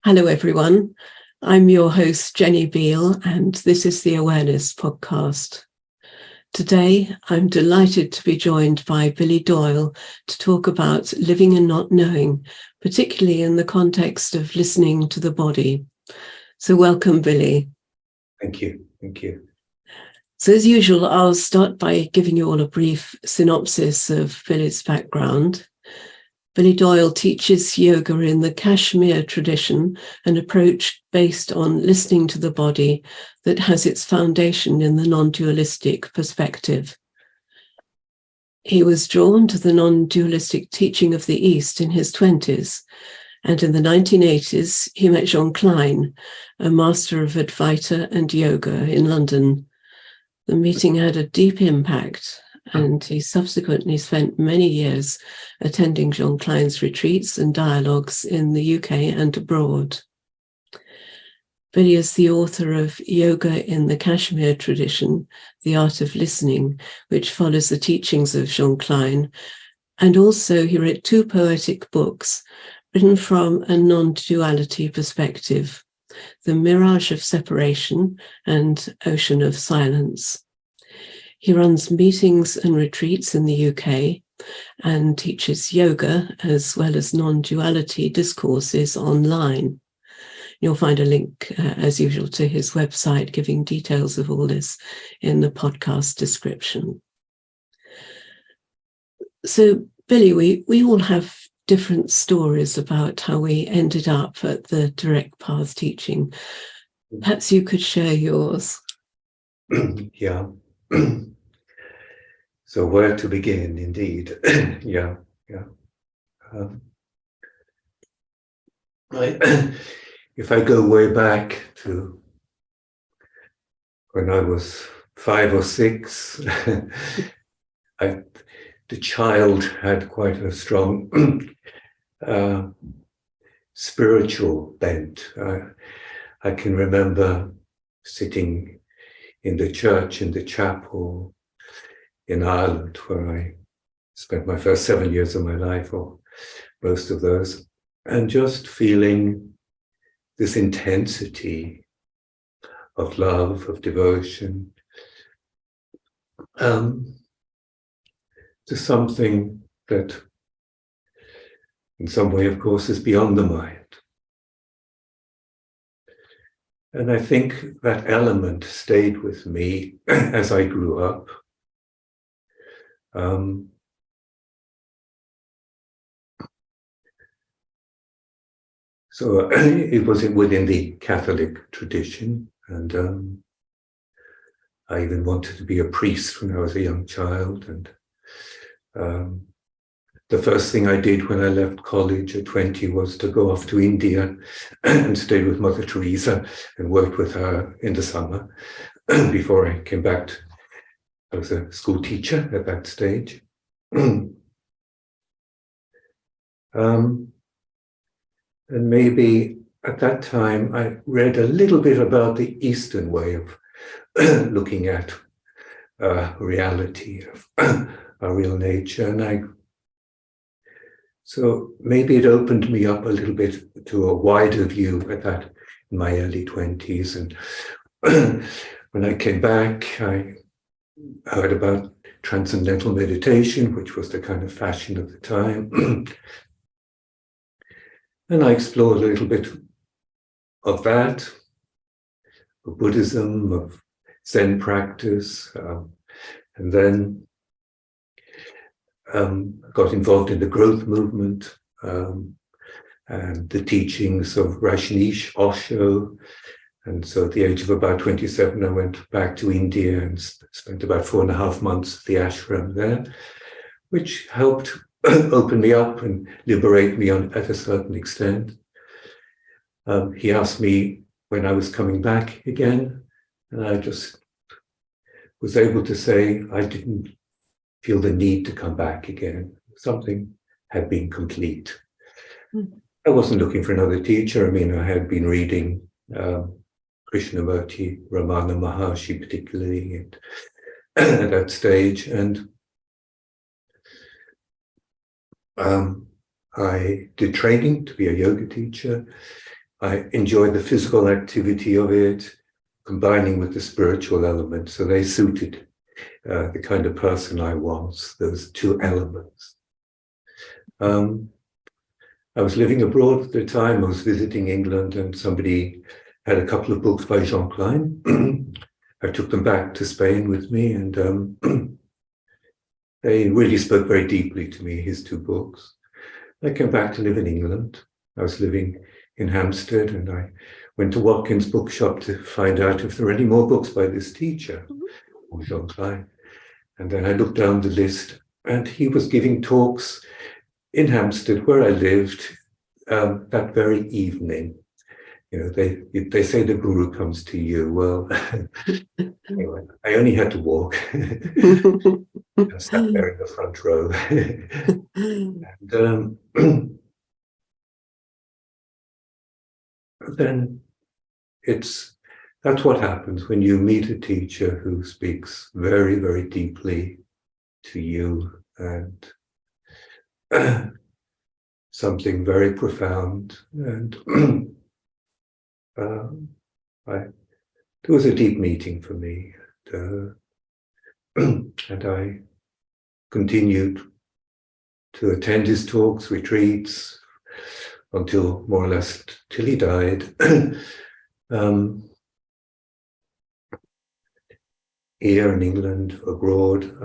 Hello, everyone. I'm your host, Jenny Beal, and this is the Awareness Podcast. Today, I'm delighted to be joined by Billy Doyle to talk about living and not knowing, particularly in the context of listening to the body. So welcome, Billy. Thank you. Thank you. So as usual, I'll start by giving you all a brief synopsis of Billy's background. Billy Doyle teaches yoga in the Kashmir tradition, an approach based on listening to the body that has its foundation in the non-dualistic perspective. He was drawn to the non-dualistic teaching of the East in his 20s, and in the 1980s, he met Jean Klein, a master of Advaita and yoga in London. The meeting had a deep impact, and he subsequently spent many years attending Jean Klein's retreats and dialogues in the UK and abroad. Billy is the author of Yoga in the Kashmir Tradition, The Art of Listening, which follows the teachings of Jean Klein, and also he wrote 2 poetic books written from a non-duality perspective, The Mirage of Separation and Ocean of Silence. He runs meetings and retreats in the UK and teaches yoga as well as non-duality discourses online. You'll find a link, as usual, to his website giving details of all this in the podcast description. So, Billy, we all have different stories about how we ended up at the direct path teaching. Perhaps you could share yours. Yeah. So where to begin, indeed. Yeah. If I go way back to when I was 5 or 6, the child had quite a strong spiritual bent. I can remember sitting in the church, in the chapel in Ireland, where I spent my first 7 years of my life, or most of those, and just feeling this intensity of love, of devotion, to something that in some way, of course, is beyond the mind. And I think that element stayed with me as I grew up. So it was within the Catholic tradition, and I even wanted to be a priest when I was a young child. And the first thing I did when I left college at 20 was to go off to India and stay with Mother Teresa and worked with her in the summer before I came back. I was a school teacher at that stage. And maybe at that time, I read a little bit about the Eastern way of looking at reality, of our real nature. So maybe it opened me up a little bit to a wider view at that in my early 20s. And when I came back, I heard about transcendental meditation, which was the kind of fashion of the time. And I explored a little bit of that, of Buddhism, of Zen practice, and then got involved in the growth movement and the teachings of Rajneesh Osho. And so at the age of about 27, I went back to India and spent about 4.5 months at the ashram there, which helped open me up and liberate me at a certain extent. He asked me when I was coming back again, and I just was able to say I didn't feel the need to come back again. Something had been complete. I wasn't looking for another teacher. I mean, I had been reading Krishnamurti, Ramana Maharshi particularly at that stage, and I did training to be a yoga teacher, I enjoyed the physical activity of it, combining with the spiritual element. So they suited the kind of person I was, those two elements. I was living abroad at the time. I was visiting England, and somebody had a couple of books by Jean Klein. I took them back to Spain with me, and they really spoke very deeply to me, his two books. I came back to live in England. I was living in Hampstead, and I went to Watkins' bookshop to find out if there were any more books by this teacher, Jean Klein. And then I looked down the list, and he was giving talks in Hampstead, where I lived, that very evening. You know, they say the guru comes to you. Well, anyway, I only had to walk. I sat there in the front row. And then that's what happens when you meet a teacher who speaks very, very deeply to you, and something very profound. And there was a deep meeting for me, and I continued to attend his talks, retreats, until more or less till he died. Here in England, abroad,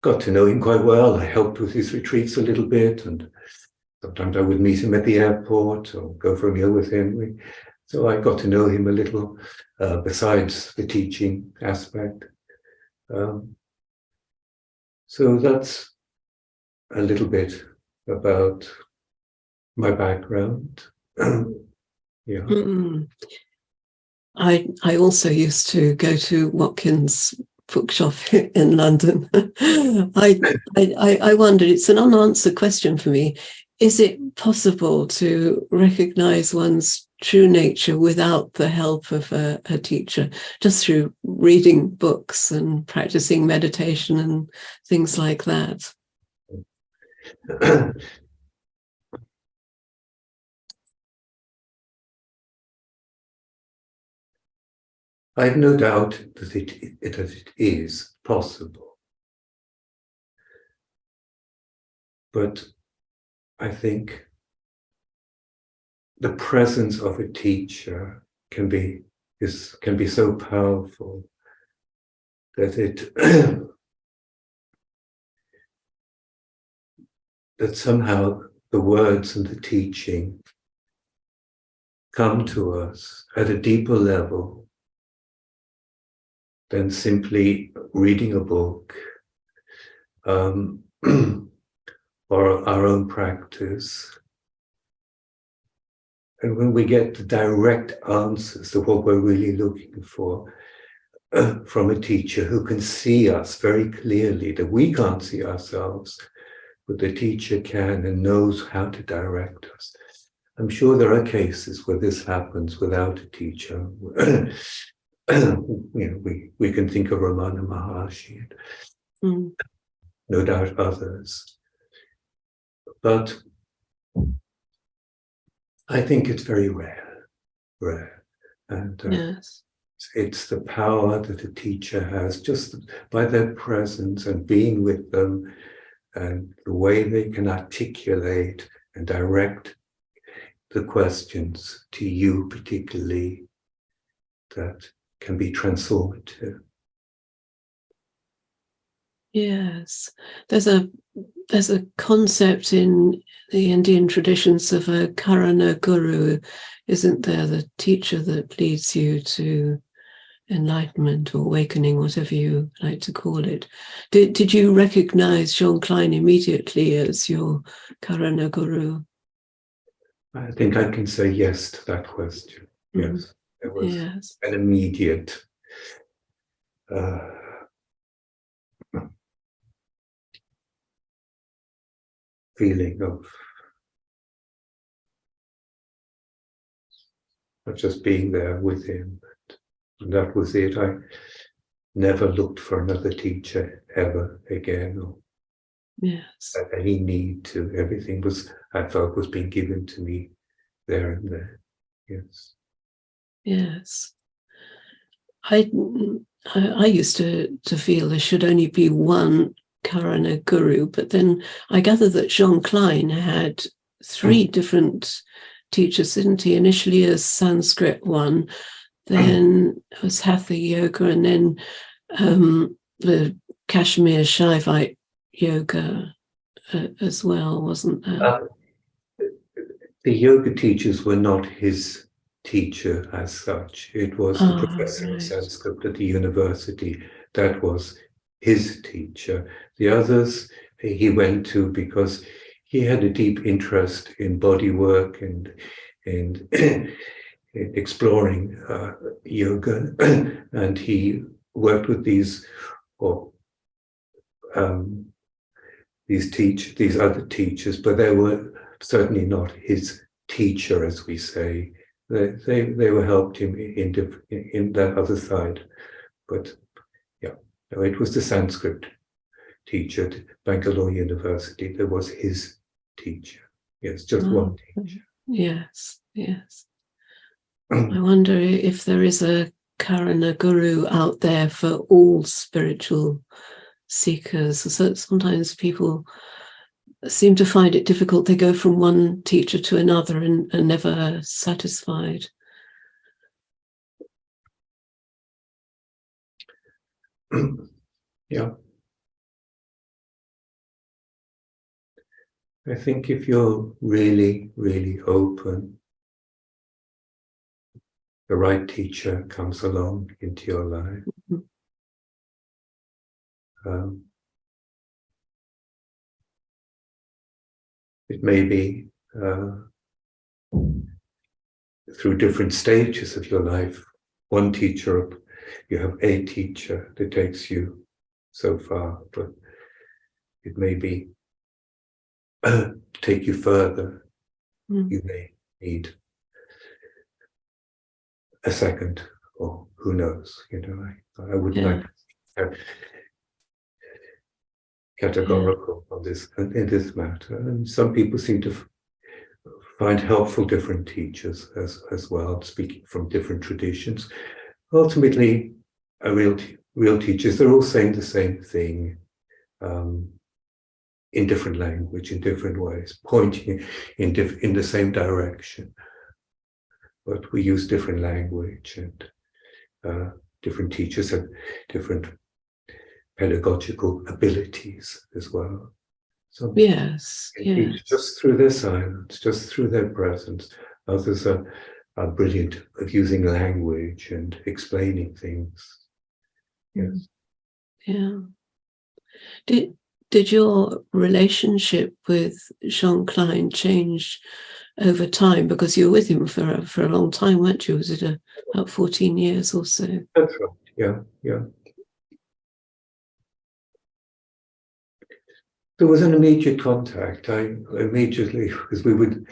got to know him quite well. I helped with his retreats a little bit, and sometimes I would meet him at the airport or go for a meal with him. So I got to know him a little, besides the teaching aspect. So that's a little bit about my background. Yeah. I also used to go to Watkins' bookshop in London. I wondered, it's an unanswered question for me. Is it possible to recognize one's true nature without the help of a teacher, just through reading books and practicing meditation and things like that? I have no doubt that it is possible. But I think the presence of a teacher can be so powerful that that somehow the words and the teaching come to us at a deeper level than simply reading a book, or our own practice. And when we get the direct answers to what we're really looking for from a teacher who can see us very clearly, that we can't see ourselves, but the teacher can and knows how to direct us. I'm sure there are cases where this happens without a teacher. We can think of Ramana Maharshi, no doubt others. But I think it's very rare. And Yes. It's the power that a teacher has just by their presence and being with them, and the way they can articulate and direct the questions to you particularly, that can be transformative. Yes, there's a concept in the Indian traditions of a karana-guru, isn't there? The teacher that leads you to enlightenment or awakening, whatever you like to call it. Did you recognize Jean Klein immediately as your karana-guru? I think I can say yes to that question. Yes, there was an immediate feeling of just being there with him. And that was it. I never looked for another teacher ever again, or had any need to. Everything I felt was being given to me there and there. Yes. Yes. I used to feel there should only be one karana-guru, but then I gather that Jean Klein had three different teachers, didn't he? Initially a Sanskrit one, then it was Hatha Yoga, and then the Kashmir Shaivite yoga as well, wasn't there? The yoga teachers were not his teacher as such. It was the professor of Right. Sanskrit at the university that was his teacher. The others he went to because he had a deep interest in body work and exploring yoga, and he worked with these other teachers, but they were certainly not his teacher, as we say. They were helped him in that other side, but yeah, no, it was the Sanskrit teacher at Bangalore University that was his teacher. Yes, just one teacher. Yes, yes. I wonder if there is a karana-guru out there for all spiritual seekers. So sometimes people seem to find it difficult. They go from one teacher to another and are never satisfied. Yeah. I think if you're really, really open, the right teacher comes along into your life. It may be through different stages of your life. One teacher, you have a teacher that takes you so far, but it may be take you further. You may need a second, or who knows, I wouldn't like to have categorical on this in this matter. And some people seem to find helpful different teachers as well, speaking from different traditions. Ultimately, real teachers, they're all saying the same thing in different language, in different ways, pointing in the same direction. But we use different language, and different teachers have different pedagogical abilities as well. So yes, teach just through their silence, just through their presence. Others are brilliant at using language and explaining things. Yes. Yeah. Did your relationship with Jean Klein change over time? Because you were with him for a long time, weren't you? Was it about 14 years or so? That's right. Yeah, yeah. There was an immediate contact. I immediately, because we would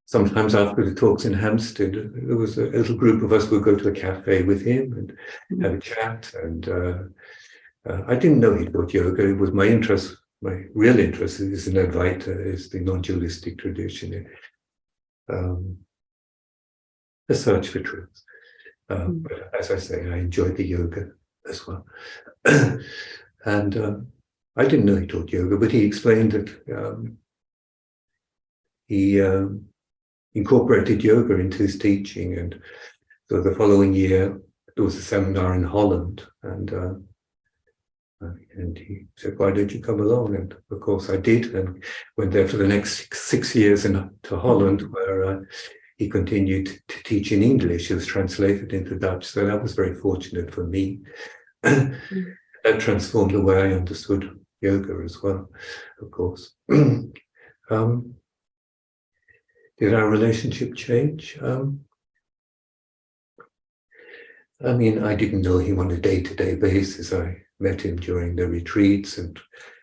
sometimes after the talks in Hampstead, there was a little group of us would go to a cafe with him and have a chat. And I didn't know he taught yoga. It was my interest. My real interest is in Advaita, is the non-dualistic tradition, the search for truth. But as I say, I enjoyed the yoga as well. And I didn't know he taught yoga, but he explained that he incorporated yoga into his teaching. And so the following year, there was a seminar in Holland, and he said, "Why don't you come along?" And of course I did, and went there for the next six years to Holland, where he continued to teach in English. It was translated into Dutch, so that was very fortunate for me. That transformed the way I understood yoga as well, of course. Did our relationship change? I mean, I didn't know him on a day-to-day basis. I met him during the retreats and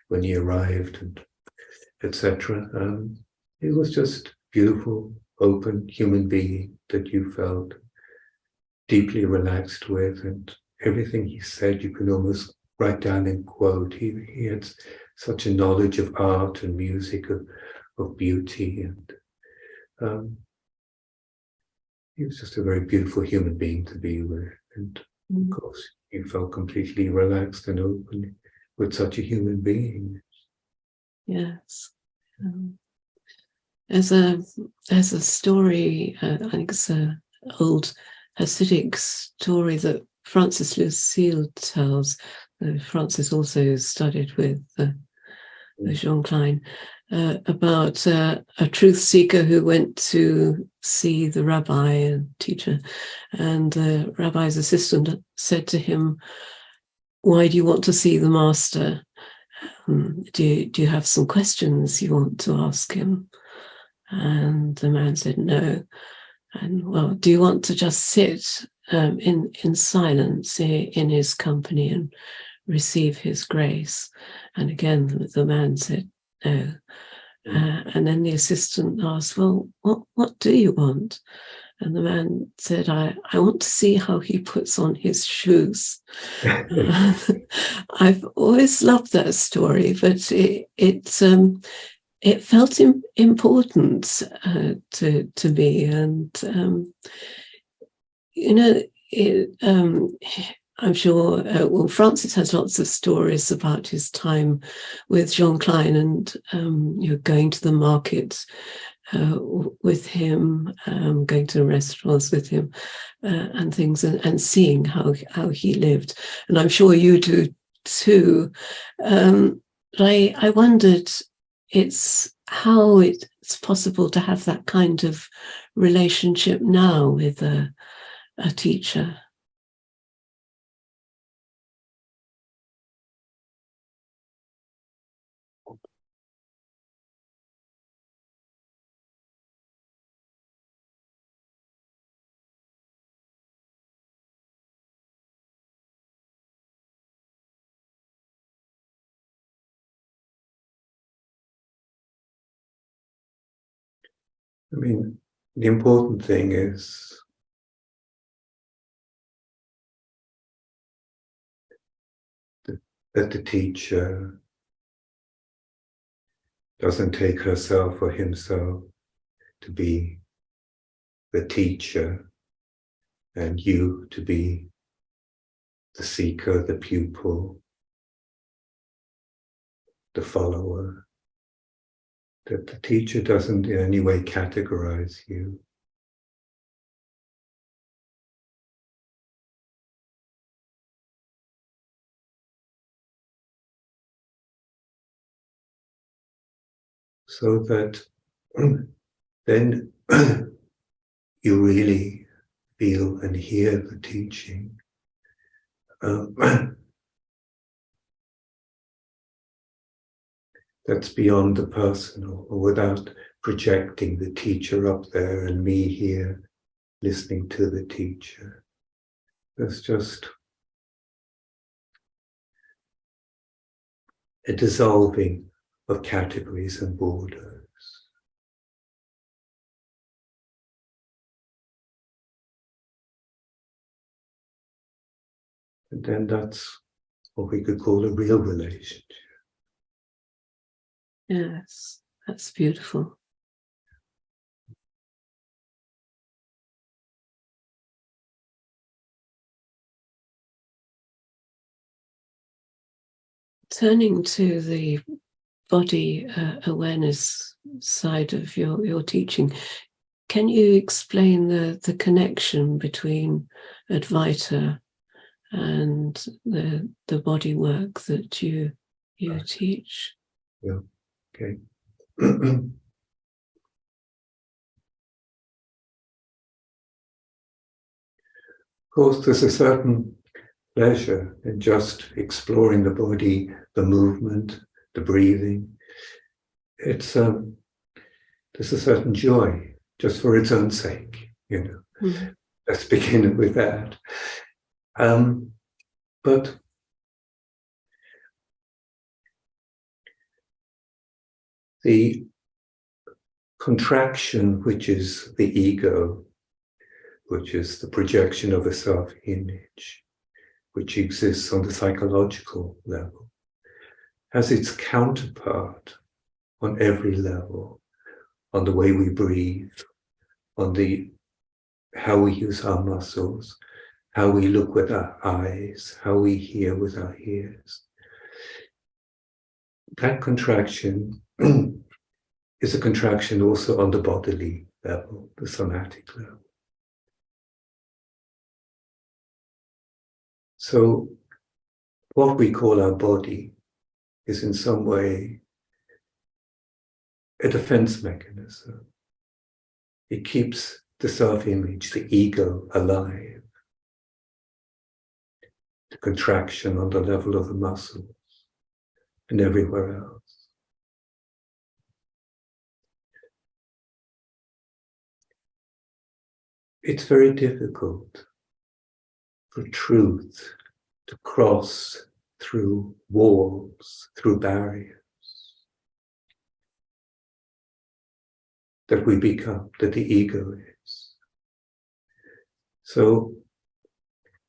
when he arrived, and etc. He was just beautiful, open human being that you felt deeply relaxed with, and everything he said you could almost write down and quote. He had such a knowledge of art and music, of beauty, and he was just a very beautiful human being to be with. And of course, you felt completely relaxed and open with such a human being. Yes. There's a story, I think it's an old Hasidic story that Francis Lucille tells. Francis also studied with Jean Klein, about a truth seeker who went to see the rabbi and teacher, and the rabbi's assistant said to him, "Why do you want to see the master? Do you have some questions you want to ask him?" And the man said, "No." And, "Well, do you want to just sit in silence in his company and receive his grace?" And again, the man said, "No." And then the assistant asked, "Well, what do you want?" And the man said, I want to see how he puts on his shoes." I've always loved that story, but it felt important to me. And, I'm sure, Francis has lots of stories about his time with Jean Klein and, going to the market with him, going to restaurants with him and things, and seeing how he lived. And I'm sure you do too. But I wondered, how it's possible to have that kind of relationship now with a teacher. I mean, the important thing is that the teacher doesn't take herself or himself to be the teacher and you to be the seeker, the pupil, the follower. That the teacher doesn't in any way categorize you. So that then you really feel and hear the teaching. That's beyond the personal, or without projecting the teacher up there and me here listening to the teacher. There's just a dissolving of categories and borders. And then that's what we could call a real relationship. Yes, that's beautiful. Turning to the body awareness side of your teaching, can you explain the connection between Advaita and the body work that you teach? Yeah, okay. Of course, there's a certain pleasure in just exploring the body, the movement, the breathing. It's there's a certain joy just for its own sake, Mm-hmm. Let's begin with that. But the contraction, which is the ego, which is the projection of a self-image, which exists on the psychological level, has its counterpart on every level, on the way we breathe, on the how we use our muscles, how we look with our eyes, how we hear with our ears. That contraction is a contraction also on the bodily level, the somatic level. So what we call our body is in some way a defense mechanism. It keeps the self-image, the ego, alive. The contraction on the level of the muscles and everywhere else. It's very difficult for truth to cross through walls, through barriers that we become, that the ego is. So,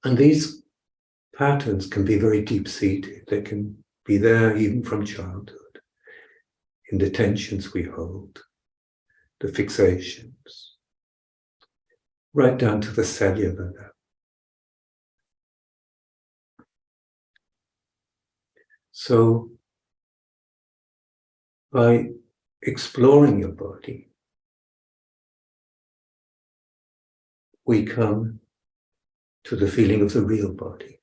and these patterns can be very deep-seated. They can be there even from childhood, in the tensions we hold, the fixations, right down to the cellular level. So, by exploring your body, we come to the feeling of the real body.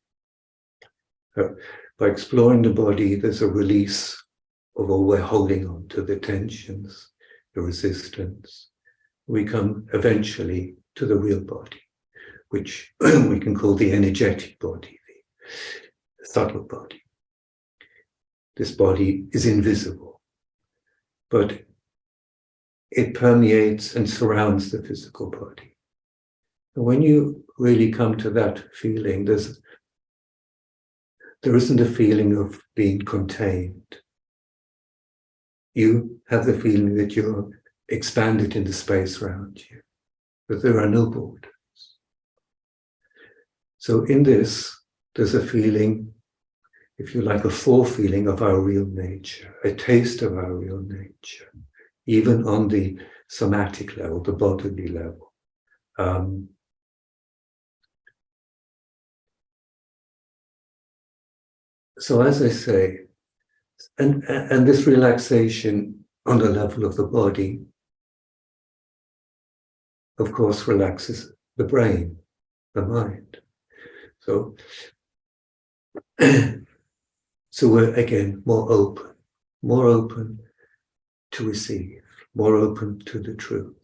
By exploring the body, there's a release of all we're holding on to, the tensions, the resistance. We come eventually to the real body, which we can call the energetic body, the subtle body. This body is invisible, but it permeates and surrounds the physical body. And when you really come to that feeling, there isn't a feeling of being contained. You have the feeling that you're expanded in the space around you, that there are no borders. So in this, there's a feeling, if you like, a forefeeling of our real nature, a taste of our real nature, even on the somatic level, the bodily level. So as I say, and this relaxation on the level of the body, of course, relaxes the brain, the mind. So, so we're again more open to receive, more open to the truth.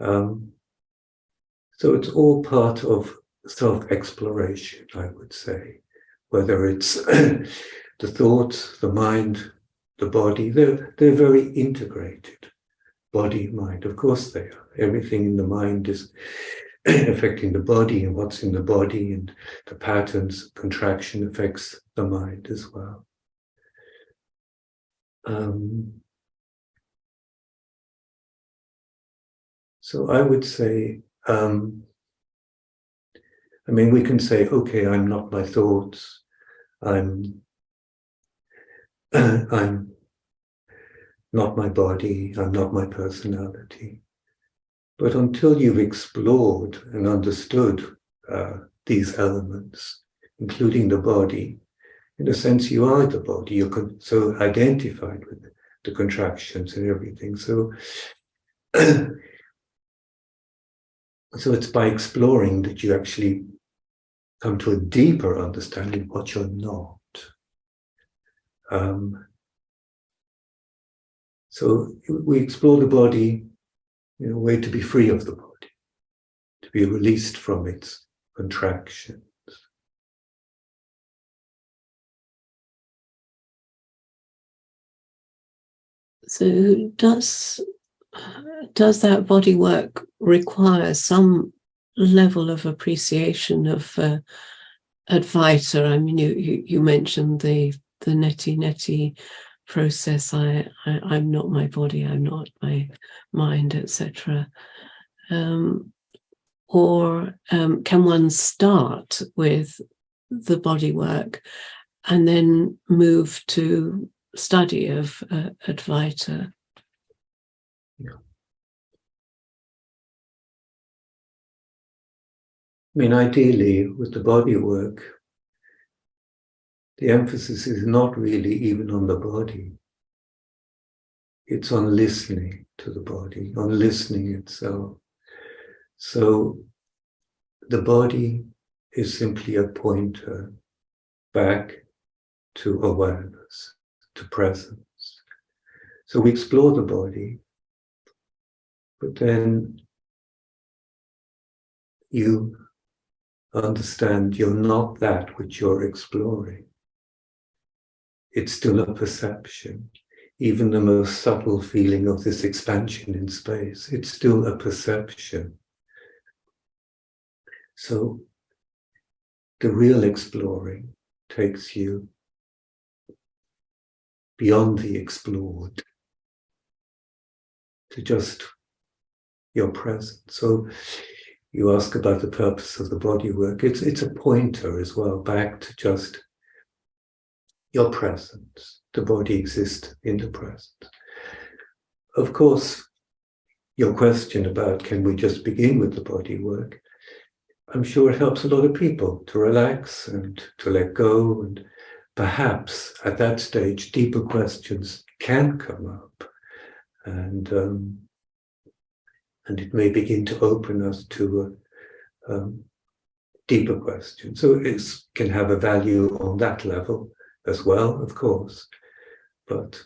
So it's all part of self-exploration, I would say, whether it's the thoughts, the mind, the body, they're very integrated. Body, mind, of course they are. Everything in the mind is affecting the body, and what's in the body and the patterns, contraction affects the mind as well. So I would say, we can say, okay, I'm not my thoughts, I'm not my body, I'm not my personality. But until you've explored and understood these elements, including the body, in a sense you are the body, you're so identified with the contractions and everything. So, so it's by exploring that you actually come to a deeper understanding of what you're not. So we explore the body in a way to be free of the body, to be released from its contractions. So does that body work require some level of appreciation of Advaita? I mean, you mentioned the neti process. I'm not my body, I'm not my mind, etc. Or can one start with the body work and then move to study of Advaita? Yeah. mean, ideally, with the body work, the emphasis is not really even on the body. It's on listening to the body, on listening itself. So the body is simply a pointer back to awareness, to presence. So we explore the body, but then you understand you're not that which you're exploring. It's still a perception. Even the most subtle feeling of this expansion in space, it's still a perception. So the real exploring takes you beyond the explored to just your presence. So you ask about the purpose of the body work. It's a pointer as well, back to just your presence. The body exists in the present. Of course, your question about can we just begin with the body work, I'm sure it helps a lot of people to relax and to let go, and perhaps at that stage deeper questions can come up, and it may begin to open us to deeper questions. So it can have a value on that level as well, of course, but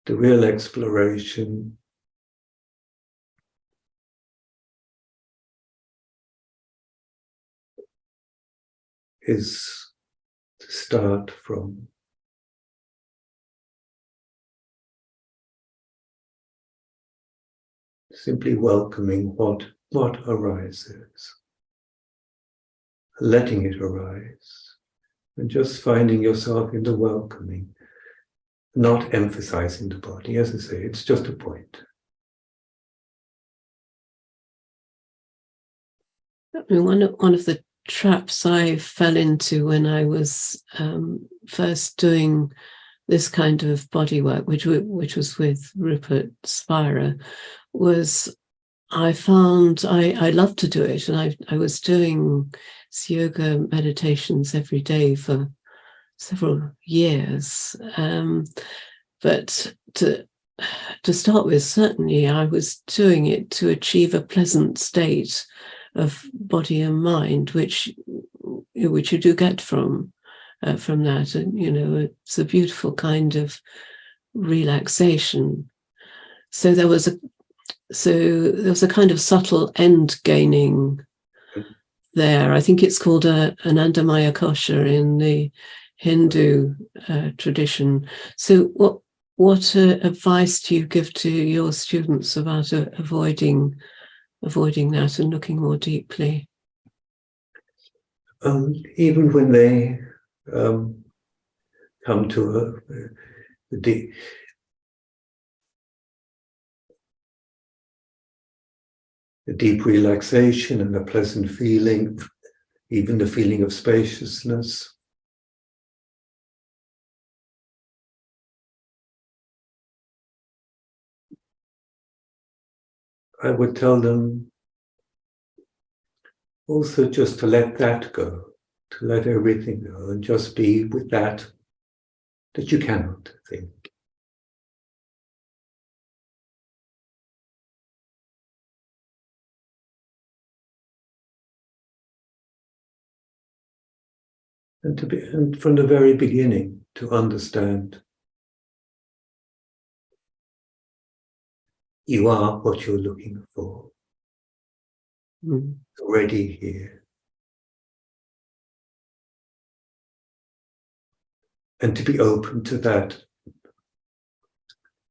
the real exploration is to start from simply welcoming what arises, letting it arise, and just finding yourself in the welcoming, not emphasizing the body. As I say, it's just a point. I mean, one of the traps I fell into when I was first doing this kind of body work, which was with Rupert Spira, was I found I loved to do it, and I was doing yoga meditations every day for several years. But to start with, certainly I was doing it to achieve a pleasant state of body and mind, which you do get from that. And, it's a beautiful kind of relaxation. So there was a kind of subtle end gaining there. I think it's called an Anandamaya kosha in the Hindu tradition. So what advice do you give to your students about avoiding that and looking more deeply? Even when they come to a deep relaxation and a pleasant feeling, even the feeling of spaciousness, I would tell them also just to let that go, to let everything go, and just be with that you cannot think. And from the very beginning to understand you are what you're looking for. It's already here. And to be open to that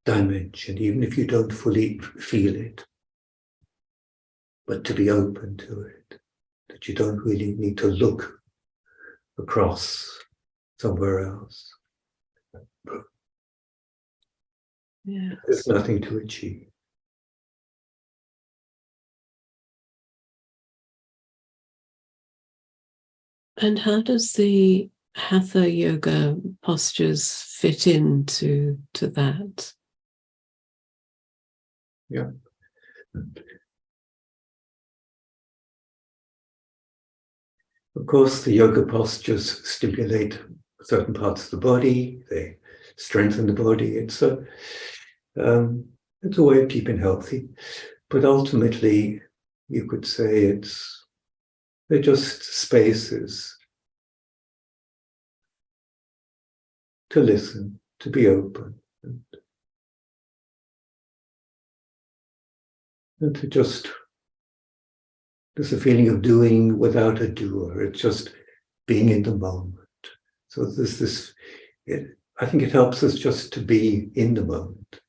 dimension, even if you don't fully feel it, but to be open to it, that you don't really need to look across somewhere else. Yeah. There's nothing to achieve. And how does the Hatha yoga postures fit into that? Yeah. Of course, the yoga postures stimulate certain parts of the body, they strengthen the body. It's a way of keeping healthy. But ultimately, you could say they're just spaces to listen, to be open, and to just, there's a feeling of doing without a doer. It's just being in the moment. So there's this, I think it helps us just to be in the moment,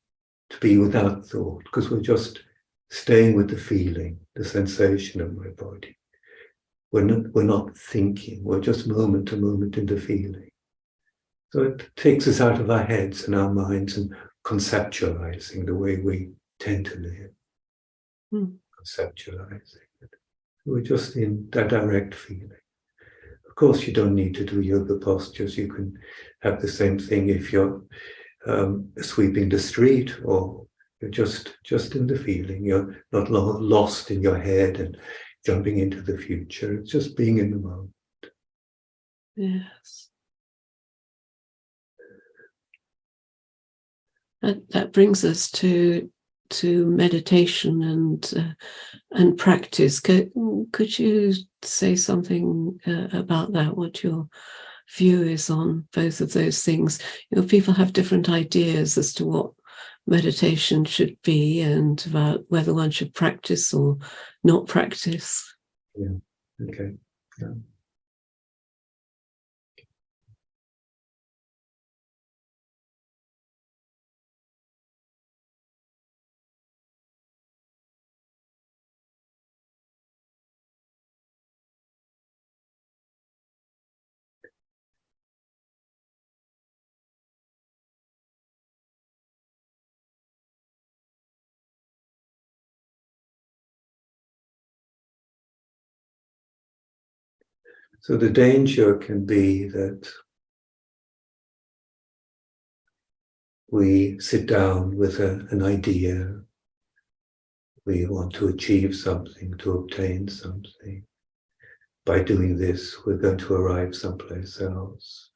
to be without thought, because we're just staying with the feeling, the sensation of my body. We're not thinking, we're just moment to moment in the feeling. So it takes us out of our heads and our minds and conceptualizing the way we tend to live. Conceptualizing it. We're just in that direct feeling. Of course, you don't need to do yoga postures. You can have the same thing if you're sweeping the street, or you're just in the feeling. You're not lost in your head and jumping into the future. It's just being in the moment. Yes. That brings us to meditation and practice. Could you say something about that? What your view is on both of those things? People have different ideas as to what meditation should be and about whether one should practice or not practice. Yeah. Okay. Yeah. So the danger can be that we sit down with an idea. We want to achieve something, to obtain something. By doing this, we're going to arrive someplace else.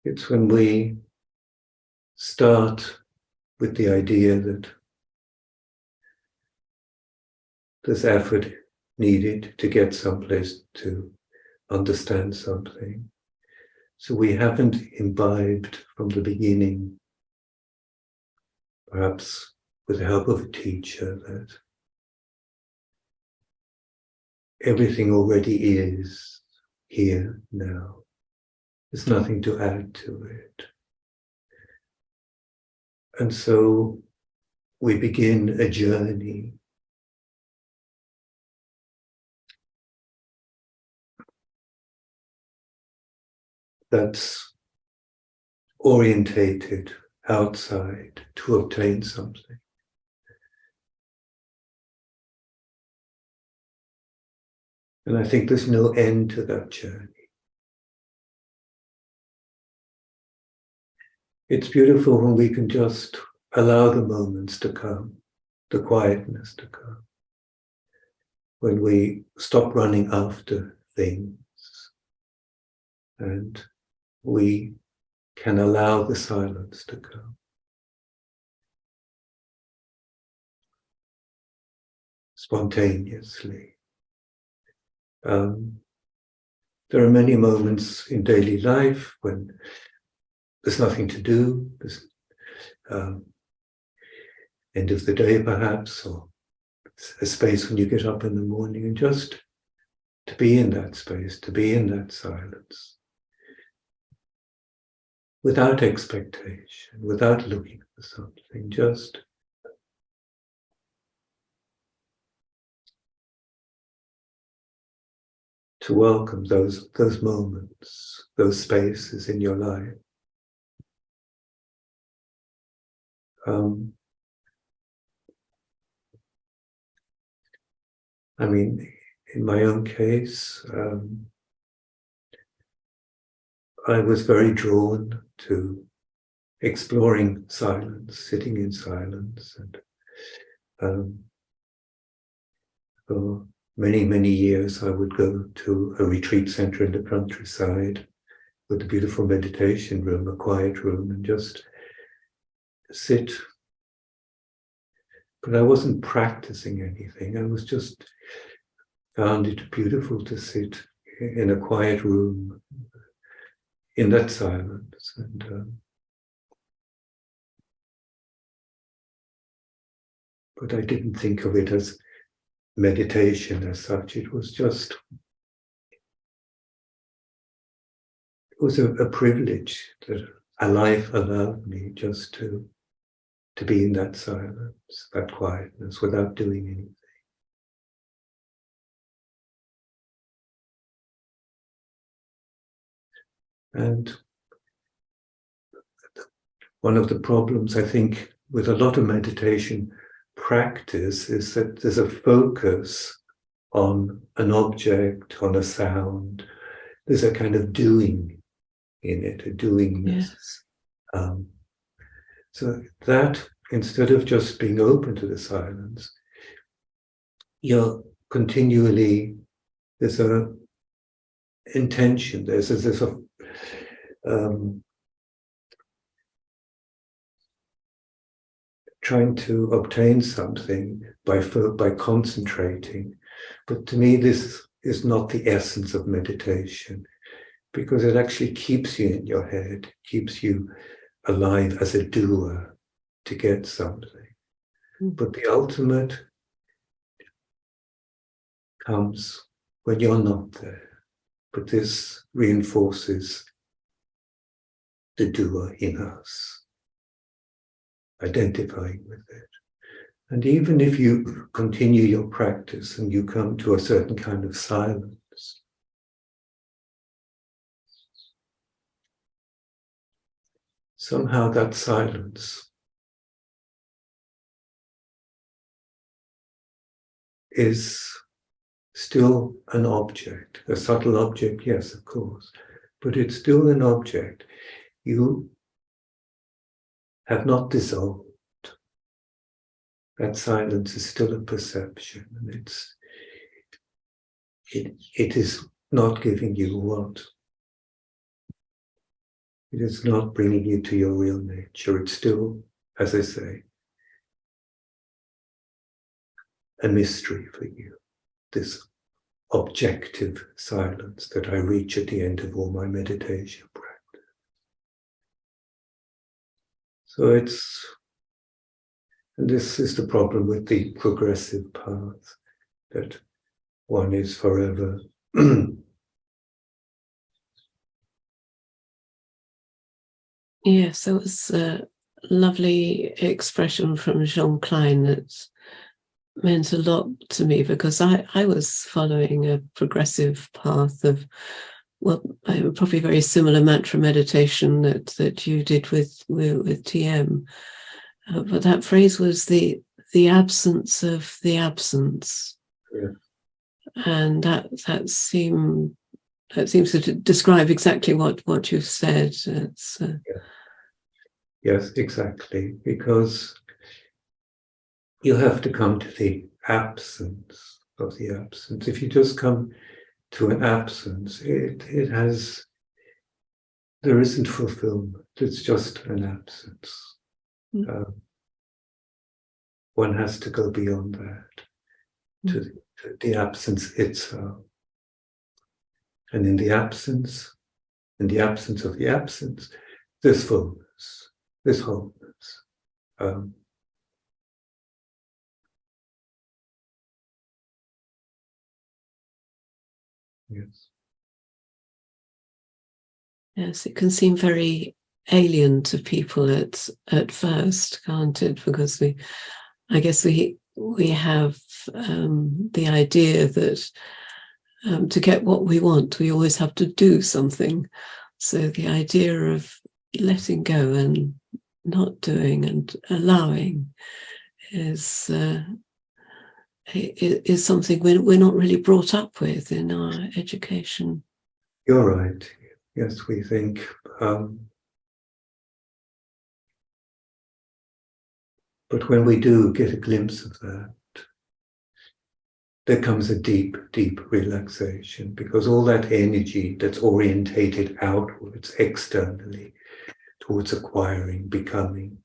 It's when we start with the idea that there's effort needed to get someplace, to understand something. So we haven't imbibed from the beginning, perhaps with the help of a teacher, that everything already is here now. There's nothing to add to it. And so we begin a journey that's orientated outside to obtain something. And I think there's no end to that journey. It's beautiful when we can just allow the moments to come, the quietness to come, when we stop running after things and we can allow the silence to come. Spontaneously. There are many moments in daily life when there's nothing to do, there's end of the day perhaps, or a space when you get up in the morning, and just to be in that space, to be in that silence, without expectation, without looking for something, just to welcome those moments, those spaces in your life. I mean, in my own case, I was very drawn to exploring silence, sitting in silence. And for many, many years, I would go to a retreat center in the countryside with a beautiful meditation room, a quiet room, and just sit. But I wasn't practicing anything. I was just found it beautiful to sit in a quiet room in that silence. But I didn't think of it as meditation as such. It was a privilege that a life allowed me just to be in that silence, that quietness, without doing anything. And one of the problems, I think, with a lot of meditation practice is that there's a focus on an object, on a sound. There's a kind of doing in it, a doingness. Yeah. So that, instead of just being open to the silence, you're continually, there's a intention, there's a trying to obtain something by concentrating. But to me, this is not the essence of meditation, because it actually keeps you in your head, keeps you alive as a doer to get something. But the ultimate comes when you're not there. But this reinforces the doer in us, identifying with it. And even if you continue your practice and you come to a certain kind of silence, somehow that silence is still an object, a subtle object, yes, of course, but it's still an object. You have not dissolved. That silence is still a perception, and it is not giving you what. It is not bringing you to your real nature. It's still, as I say, a mystery for you, this objective silence that I reach at the end of all my meditation practice. So and this is the problem with the progressive path, that one is forever Yes, there was a lovely expression from Jean Klein that meant a lot to me, because I was following a progressive path of, well, probably very similar mantra meditation that you did with TM. But that phrase was the absence of the absence. Yeah. And that seems to describe exactly what you've said. It's, Yes, exactly, because you have to come to the absence of the absence. If you just come to an absence, there isn't fulfillment. It's just an absence. One has to go beyond that, to the absence itself. And in the absence of the absence, there's fullness, there's wholeness. Yes. Yes, it can seem very alien to people at first, can't it? Because I guess we have the idea that to get what we want, we always have to do something. So the idea of letting go and not doing and allowing is something we're not really brought up with in our education. You're right. Yes, we think But when we do get a glimpse of that, there comes a deep, deep relaxation, because all that energy that's orientated outwards, externally, towards acquiring, becoming,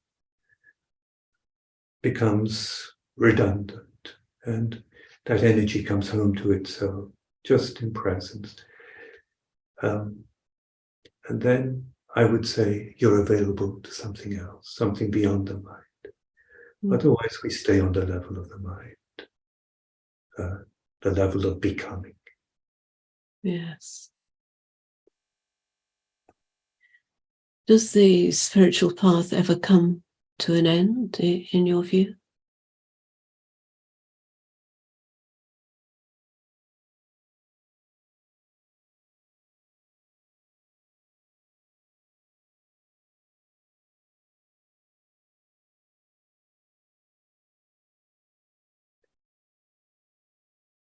becomes redundant, and that energy comes home to itself, just in presence. And then I would say you're available to something else, something beyond the mind. Otherwise, we stay on the level of the mind, the level of becoming. Yes. Does the spiritual path ever come to an end, in your view?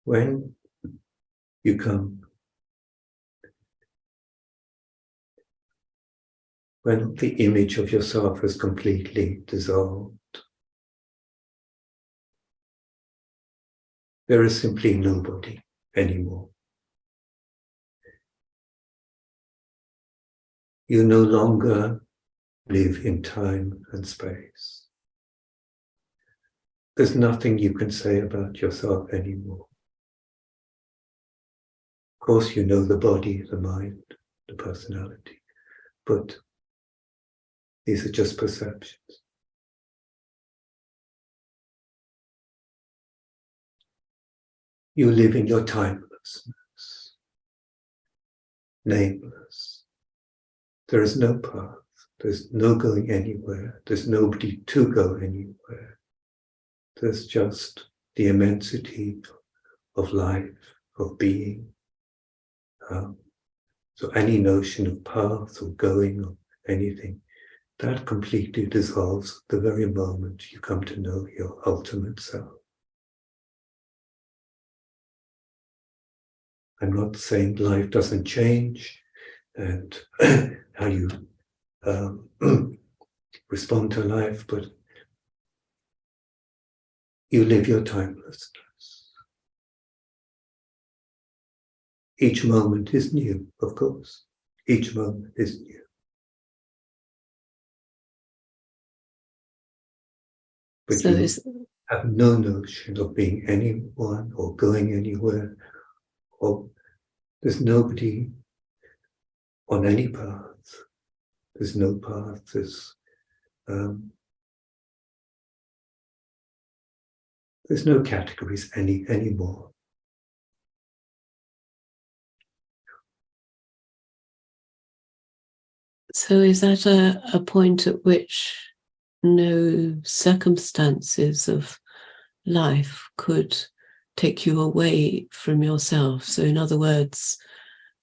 When you come, when the image of yourself has completely dissolved, there is simply nobody anymore. You no longer live in time and space. There's nothing you can say about yourself anymore. Of course, you know the body, the mind, the personality, but these are just perceptions. You live in your timelessness, nameless. There is no path. There's no going anywhere. There's nobody to go anywhere. There's just the immensity of life, of being. So any notion of path or going or anything, that completely dissolves the very moment you come to know your ultimate self. I'm not saying life doesn't change and how you respond to life, but you live your timelessness. Each moment is new, of course. Each moment is new. But So you have no notion of being anyone or going anywhere, or there's nobody on any path. There's no path. There's no categories anymore. So is that a point at which no circumstances of life could take you away from yourself? So in other words,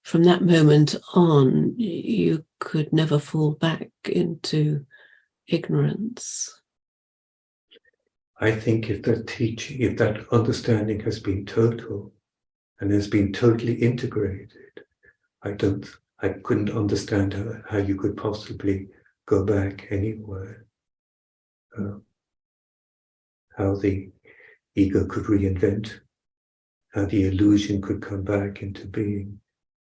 from that moment on, you could never fall back into ignorance. I think if that teaching, if that understanding has been total and has been totally integrated, I couldn't understand how you could possibly go back anywhere. How the ego could reinvent, how the illusion could come back into being,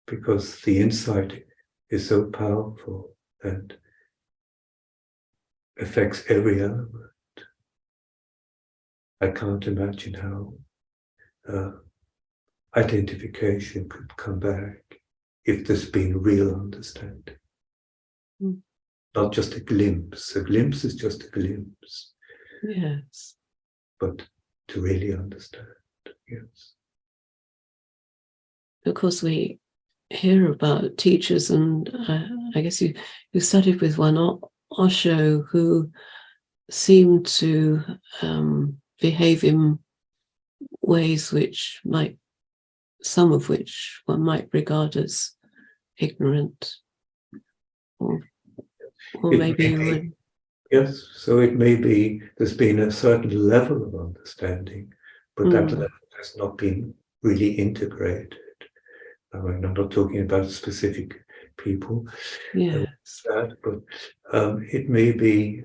because the insight is so powerful and affects every element. I can't imagine how identification could come back if there's been real understanding. Not just a glimpse. A glimpse is just a glimpse. Yes. But to really understand, yes. Of course, we hear about teachers, and I guess you studied with one, Osho, who seemed to behave in ways which some of which one might regard as ignorant, or maybe you would. Yes, so it may be there's been a certain level of understanding, but that level has not been really integrated. I mean, I'm not talking about specific people, Yes. but it may be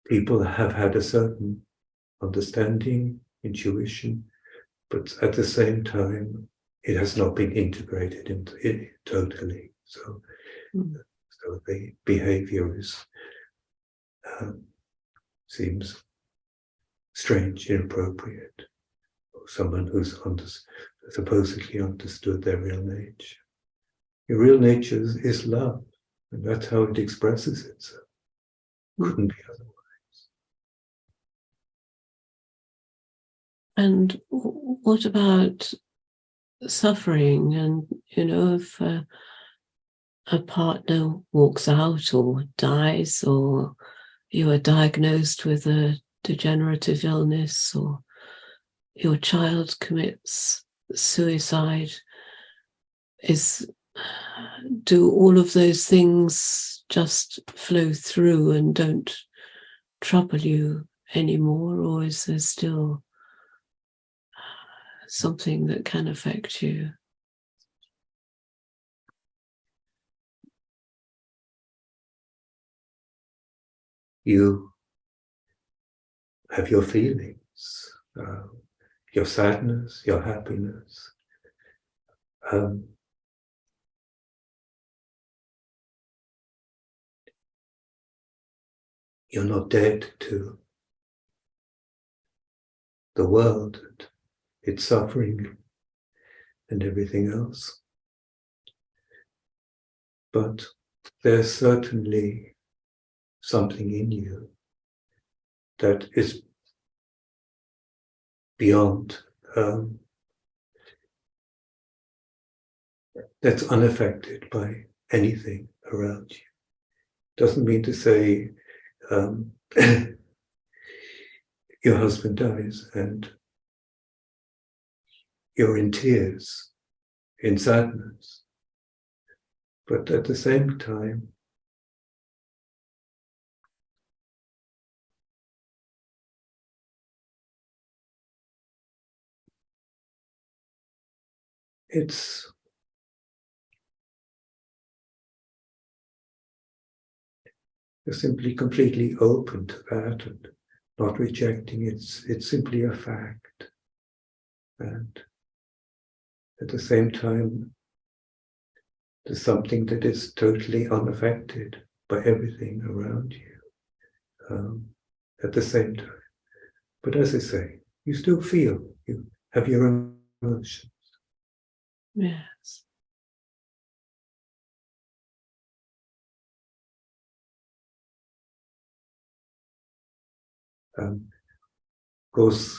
people have had a certain understanding, intuition, but at the same time, it has not been integrated into it totally. So, so the behavior is seems strange, inappropriate. Someone who's supposedly understood their real nature. Your real nature is love, and that's how it expresses itself. Couldn't be otherwise. And what about suffering? And, you know, if a partner walks out or dies, or you are diagnosed with a degenerative illness, or your child commits suicide, do all of those things just flow through and don't trouble you anymore, or is there still something that can affect you? You have your feelings, your sadness, your happiness. You're not dead to the world, its suffering, and everything else. But there's certainly something in you that is beyond, that's unaffected by anything around you. Doesn't mean to say your husband dies and you're in tears, in sadness. But at the same time, you're simply completely open to that and not rejecting it. It's simply a fact. And at the same time, there's something that is totally unaffected by everything around you at the same time. But as I say, you still feel, you have your emotions. Yes. Of course,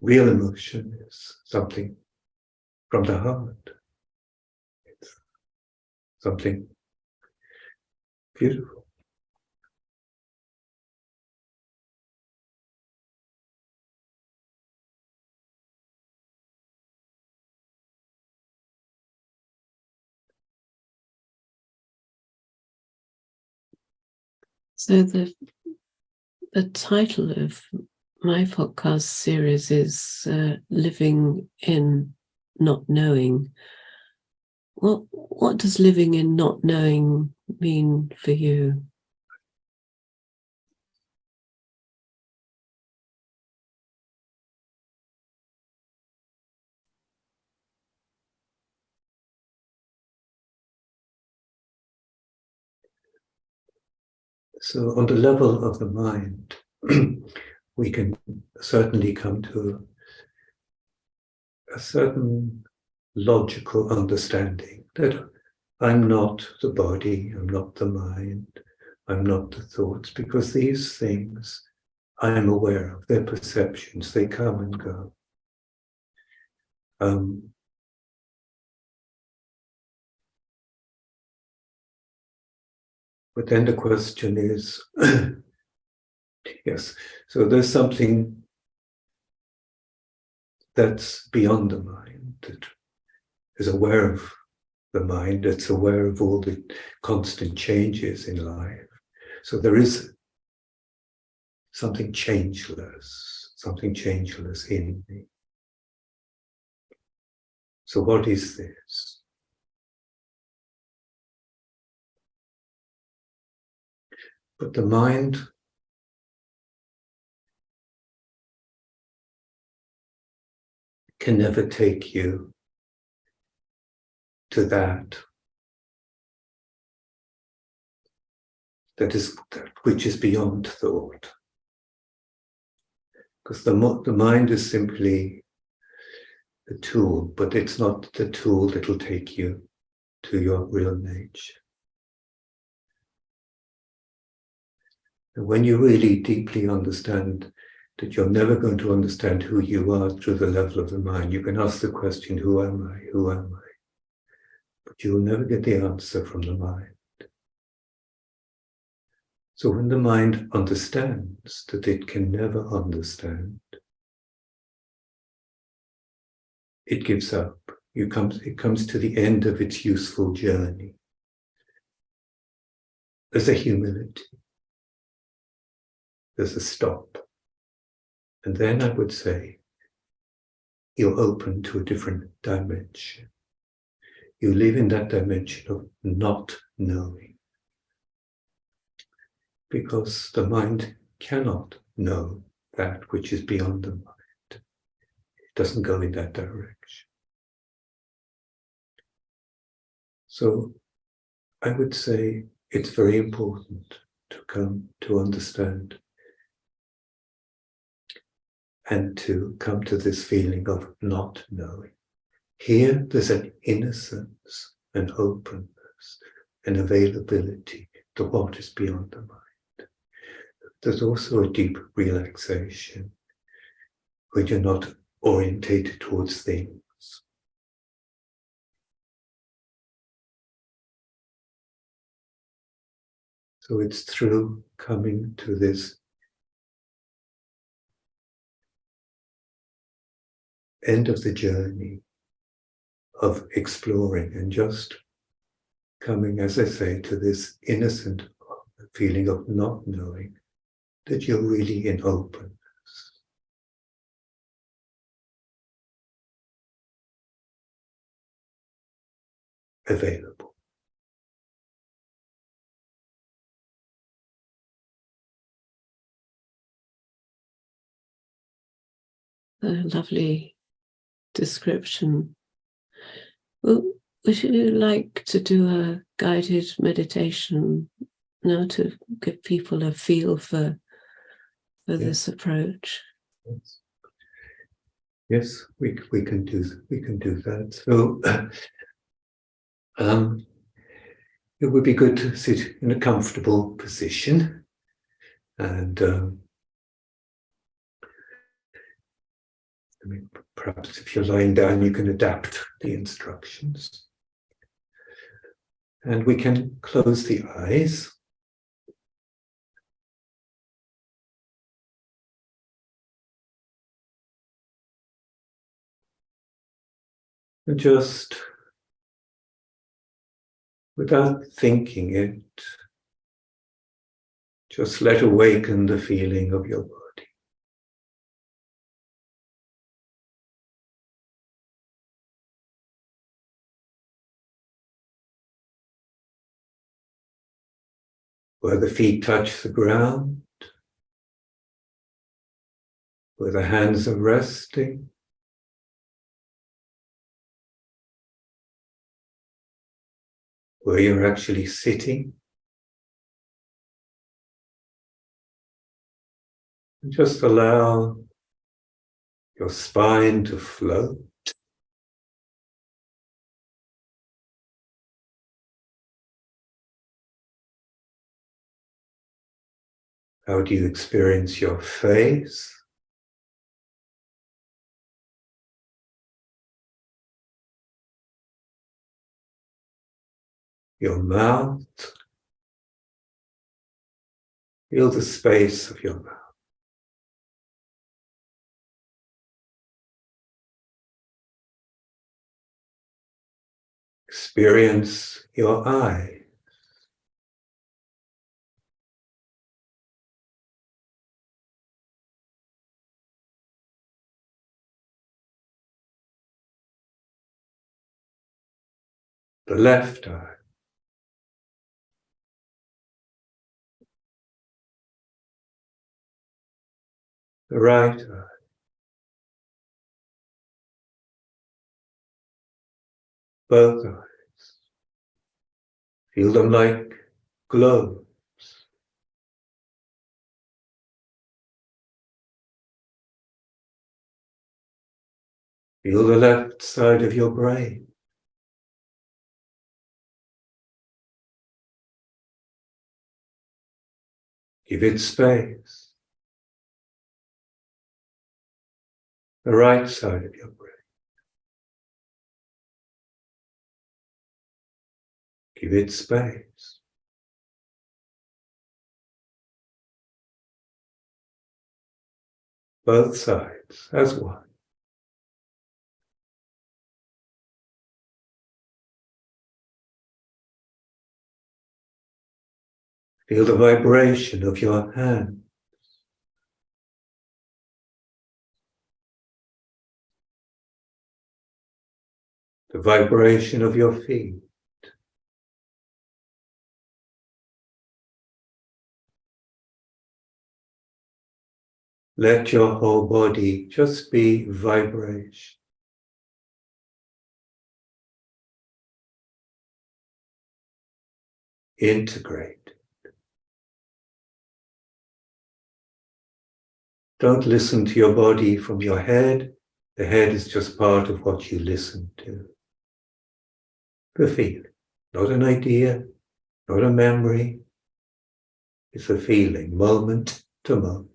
real emotion is something from the heart. It's something beautiful. So the title of my podcast series is Living in Not Knowing. What does living in not knowing mean for you? So on the level of the mind, we can certainly come to a certain logical understanding that I'm not the body, I'm not the mind, I'm not the thoughts, because these things I'm aware of, they're perceptions, they come and go. But then the question is, yes, so there's something that's beyond the mind, that is aware of the mind, that's aware of all the constant changes in life. So there is something changeless in me. So what is this? But the mind can never take you to that which is beyond thought. Because the mind is simply a tool, but it's not the tool that will take you to your real nature. And when you really deeply understand that you're never going to understand who you are through the level of the mind, you can ask the question, who am I? Who am I? But you will never get the answer from the mind. So when the mind understands that it can never understand, it gives up. It comes to the end of its useful journey. There's a humility. There's a stop. And then I would say, you're open to a different dimension. You live in that dimension of not knowing. Because the mind cannot know that which is beyond the mind. It doesn't go in that direction. So I would say it's very important to come to understand and to come to this feeling of not knowing. Here there's an innocence, an openness, an availability to what is beyond the mind. There's also a deep relaxation when you're not orientated towards things. So it's through coming to this end of the journey of exploring and just coming, as I say, to this innocent feeling of not knowing that you're really in openness. Available. A lovely description. Well, would you like to do a guided meditation now to give people a feel for this approach? Yes, we can do that. So it would be good to sit in a comfortable position, and I mean, perhaps if you're lying down, you can adapt the instructions. And we can close the eyes. And just, without thinking it, just let awaken the feeling of your body. Where the feet touch the ground, where the hands are resting, where you're actually sitting. And just allow your spine to float. How do you experience your face? Your mouth? Feel the space of your mouth. Experience your eyes. The left eye. the right eye. Both eyes. Feel them like globes. Feel the left side of your brain. Give it space. The right side of your brain. Give it space. Both sides as one. Feel the vibration of your hand. The vibration of your feet. Let your whole body just be vibration. Integrate. Don't listen to your body from your head. The head is just part of what you listen to. The feeling, not an idea, not a memory. It's a feeling, moment to moment.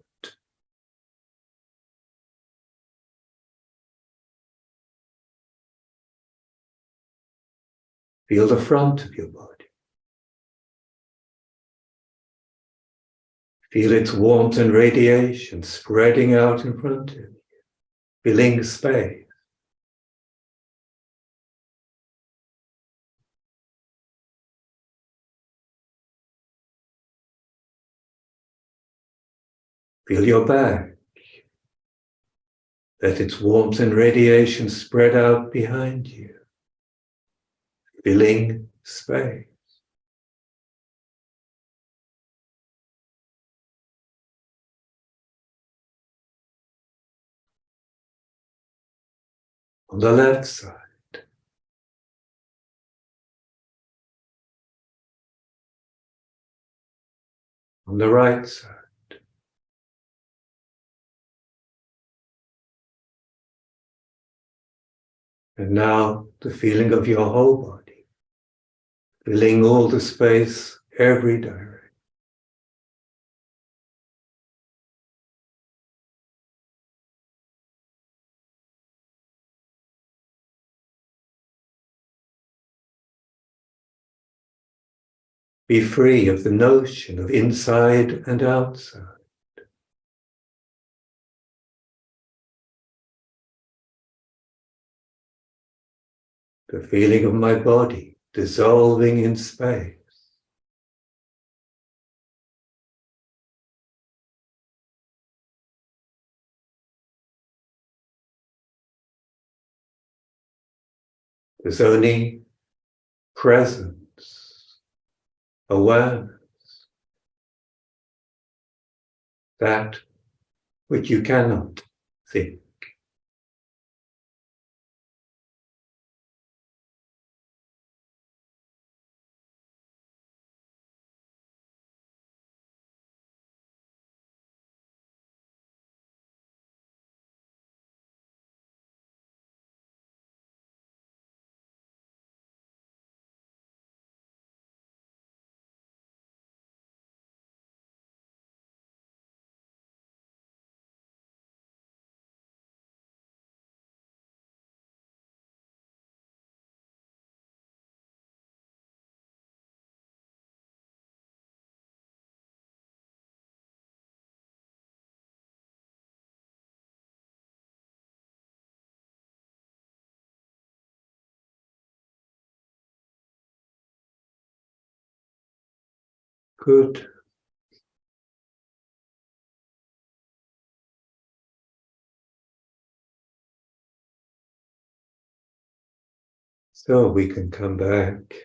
Feel the front of your body. Feel its warmth and radiation spreading out in front of you, filling space. Feel your back. Let its warmth and radiation spread out behind you, filling space. On the left side. On the right side. And now the feeling of your whole body, filling all the space, every direction. Be free of the notion of inside and outside. The feeling of my body dissolving in space. There's only presence, awareness, that which you cannot think. Good. So we can come back.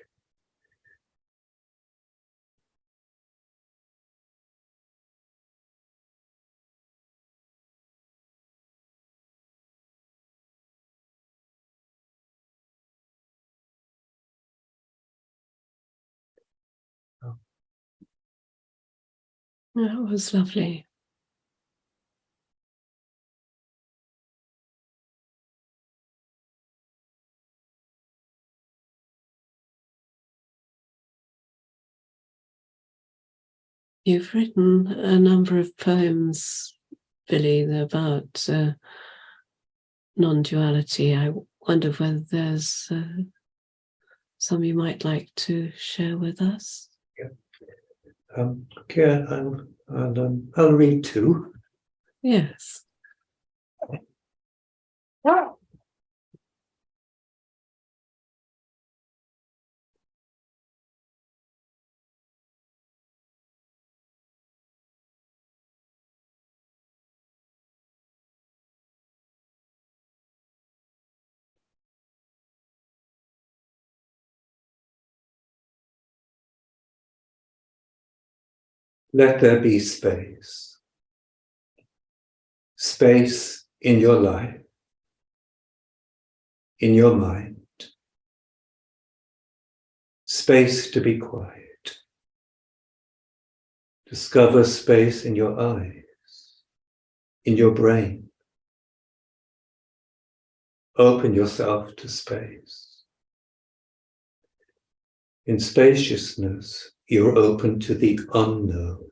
That was lovely. You've written a number of poems, Billy, about non-duality. I wonder whether there's some you might like to share with us. Okay, I'll read two. Yes. Let there be space. Space in your life, in your mind. Space to be quiet. Discover space in your eyes, in your brain. Open yourself to space. In spaciousness, you're open to the unknown.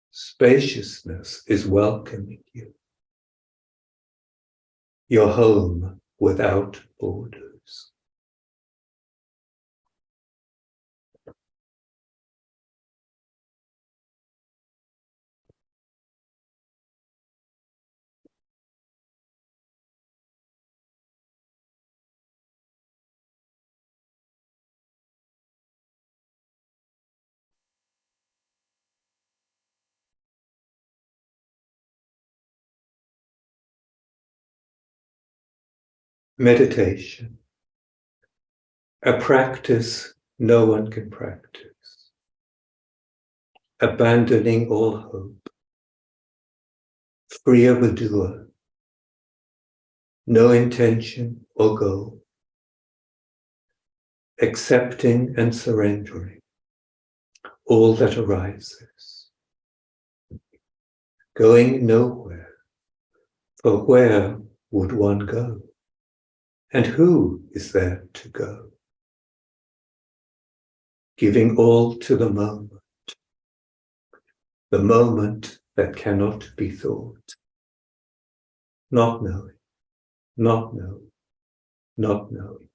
Spaciousness is welcoming you. Your home without borders. Meditation, a practice no one can practice. Abandoning all hope, free of a doer, no intention or goal, accepting and surrendering all that arises, going nowhere, for where would one go? And who is there to go? Giving all to the moment that cannot be thought. Not knowing, not knowing, not knowing.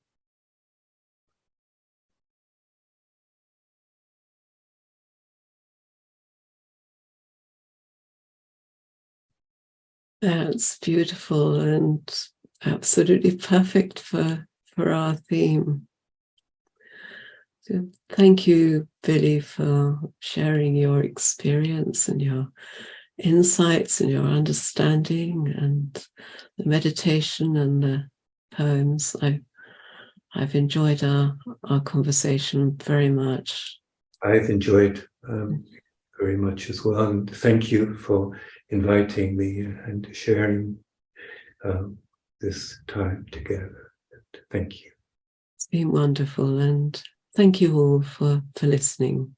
That's beautiful and absolutely perfect for our theme. So thank you, Billy, for sharing your experience and your insights and your understanding and the meditation and the poems. I've enjoyed our conversation very much. I've enjoyed very much as well. And thank you for inviting me and sharing this time together. Thank you. It's been wonderful, and thank you all for listening.